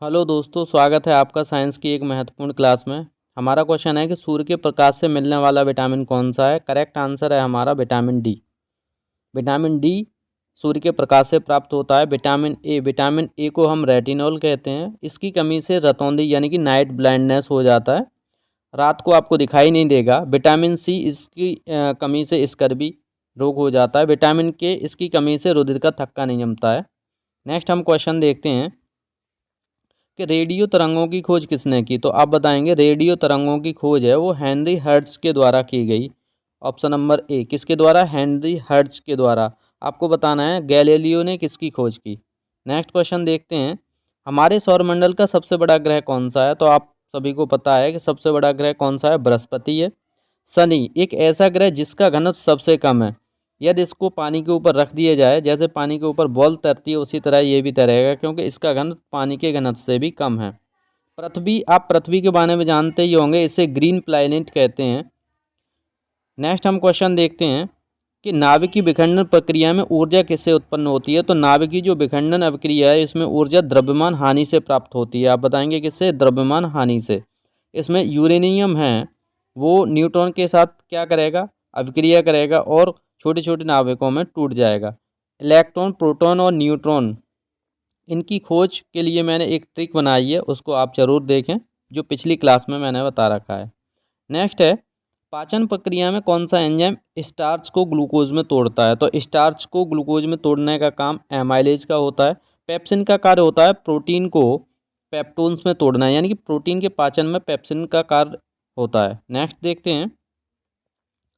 Hello दोस्तों, स्वागत है आपका साइंस की एक महत्वपूर्ण क्लास में। हमारा क्वेश्चन है कि सूर्य के प्रकाश से मिलने वाला विटामिन कौन सा है। करेक्ट आंसर है हमारा विटामिन डी। विटामिन डी सूर्य के प्रकाश से प्राप्त होता है। विटामिन ए को हम रेटिनॉल कहते हैं। इसकी कमी से रतौंधी यानी कि नाइट ब्लाइंडनेस हो जाता है, रात को आपको दिखाई नहीं देगा। विटामिन सी इसकी कमी से स्कर्वी रोग हो जाता है। विटामिन के इसकी कमी से रुधिर का थक्का नहीं जमता है। नेक्स्ट हम क्वेश्चन देखते हैं कि रेडियो तरंगों की खोज किसने की। तो आप बताएंगे रेडियो तरंगों की खोज है वो हेनरी हर्ट्ज के द्वारा की गई। ऑप्शन नंबर ए किसके द्वारा, हेनरी हर्ट्ज के द्वारा। आपको बताना है गैलीलियो ने किसकी खोज की। नेक्स्ट क्वेश्चन देखते हैं, हमारे सौरमंडल का सबसे बड़ा ग्रह कौन सा है। तो आप सभी को पता है कि सबसे बड़ा ग्रह कौन सा है, बृहस्पति है। शनि एक ऐसा ग्रह जिसका घनत्व सबसे कम है। यदि इसको पानी के ऊपर रख दिया जाए, जैसे पानी के ऊपर बॉल तैरती है उसी तरह ये भी तैरेगा, क्योंकि इसका घनत्व पानी के घनत्व से भी कम है। पृथ्वी, आप पृथ्वी के बारे में जानते ही होंगे, इसे ग्रीन प्लैनेट कहते हैं। नेक्स्ट हम क्वेश्चन देखते हैं कि नाभिकीय विखंडन प्रक्रिया में ऊर्जा किससे उत्पन्न होती है। तो नाभिकीय जो विखंडन अभिक्रिया है इसमें ऊर्जा द्रव्यमान हानि से प्राप्त होती है। आप बताएंगे किससे, द्रव्यमान हानि से। इसमें यूरेनियम है वो न्यूट्रॉन के साथ क्या करेगा, अभिक्रिया करेगा और छोटे छोटे नाभिकों में टूट जाएगा। इलेक्ट्रॉन, प्रोटॉन और न्यूट्रॉन, इनकी खोज के लिए मैंने एक ट्रिक बनाई है, उसको आप ज़रूर देखें, जो पिछली क्लास में मैंने बता रखा है। नेक्स्ट है, पाचन प्रक्रिया में कौन सा एंजाइम स्टार्च को ग्लूकोज में तोड़ता है। तो स्टार्च को ग्लूकोज में तोड़ने का काम एमाइलेज का होता है। पेप्सिन का कार्य होता है प्रोटीन को पेप्टोन्स में तोड़ना है, यानी कि प्रोटीन के पाचन में पेप्सिन का कार्य होता है। नेक्स्ट देखते हैं,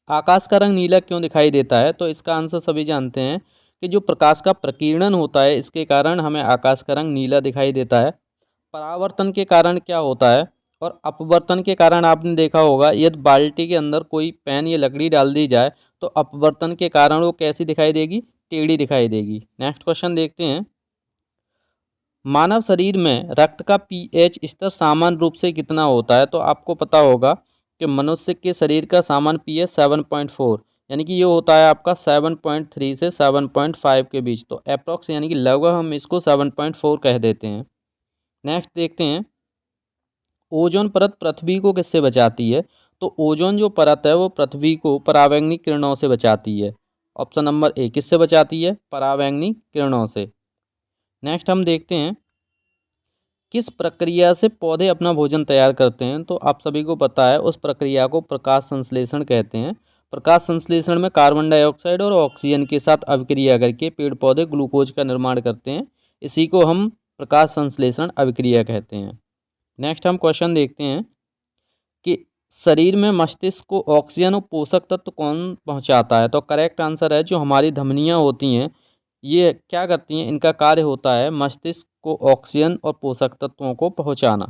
आकाश का रंग नीला क्यों दिखाई देता है। तो इसका आंसर सभी जानते हैं कि जो प्रकाश का प्रकीर्णन होता है इसके कारण हमें आकाश का रंग नीला दिखाई देता है। परावर्तन के कारण क्या होता है और अपवर्तन के कारण आपने देखा होगा, यदि बाल्टी के अंदर कोई पेन या लकड़ी डाल दी जाए तो अपवर्तन के कारण वो कैसी दिखाई देगी, टेढ़ी दिखाई देगी। नेक्स्ट क्वेश्चन देखते हैं, मानव शरीर में रक्त का पीएच स्तर सामान्य रूप से कितना होता है। तो आपको पता होगा कि मनुष्य के शरीर का सामान्य पीएच 7.4, यानी कि ये होता है आपका 7.3 से 7.5 के बीच। तो अप्रॉक्स यानी कि लगभग हम इसको 7.4 कह देते हैं। नेक्स्ट देखते हैं, ओजोन परत पृथ्वी को किससे बचाती है। तो ओजोन जो परत है वो पृथ्वी को परावैंगनी किरणों से बचाती है। ऑप्शन नंबर ए किससे बचाती है, परावैंगनी किरणों से। नेक्स्ट हम देखते हैं, किस प्रक्रिया से पौधे अपना भोजन तैयार करते हैं। तो आप सभी को पता है उस प्रक्रिया को प्रकाश संश्लेषण कहते हैं। प्रकाश संश्लेषण में कार्बन डाइऑक्साइड और ऑक्सीजन के साथ अभिक्रिया करके पेड़ पौधे ग्लूकोज का निर्माण करते हैं। इसी को हम प्रकाश संश्लेषण अभिक्रिया कहते हैं। नेक्स्ट हम क्वेश्चन देखते हैं कि शरीर में मस्तिष्क को ऑक्सीजन और पोषक तत्व कौन पहुंचाता है। तो करेक्ट आंसर है जो हमारी धमनियां होती हैं, ये क्या करती हैं, इनका कार्य होता है मस्तिष्क को ऑक्सीजन और पोषक तत्वों को पहुंचाना।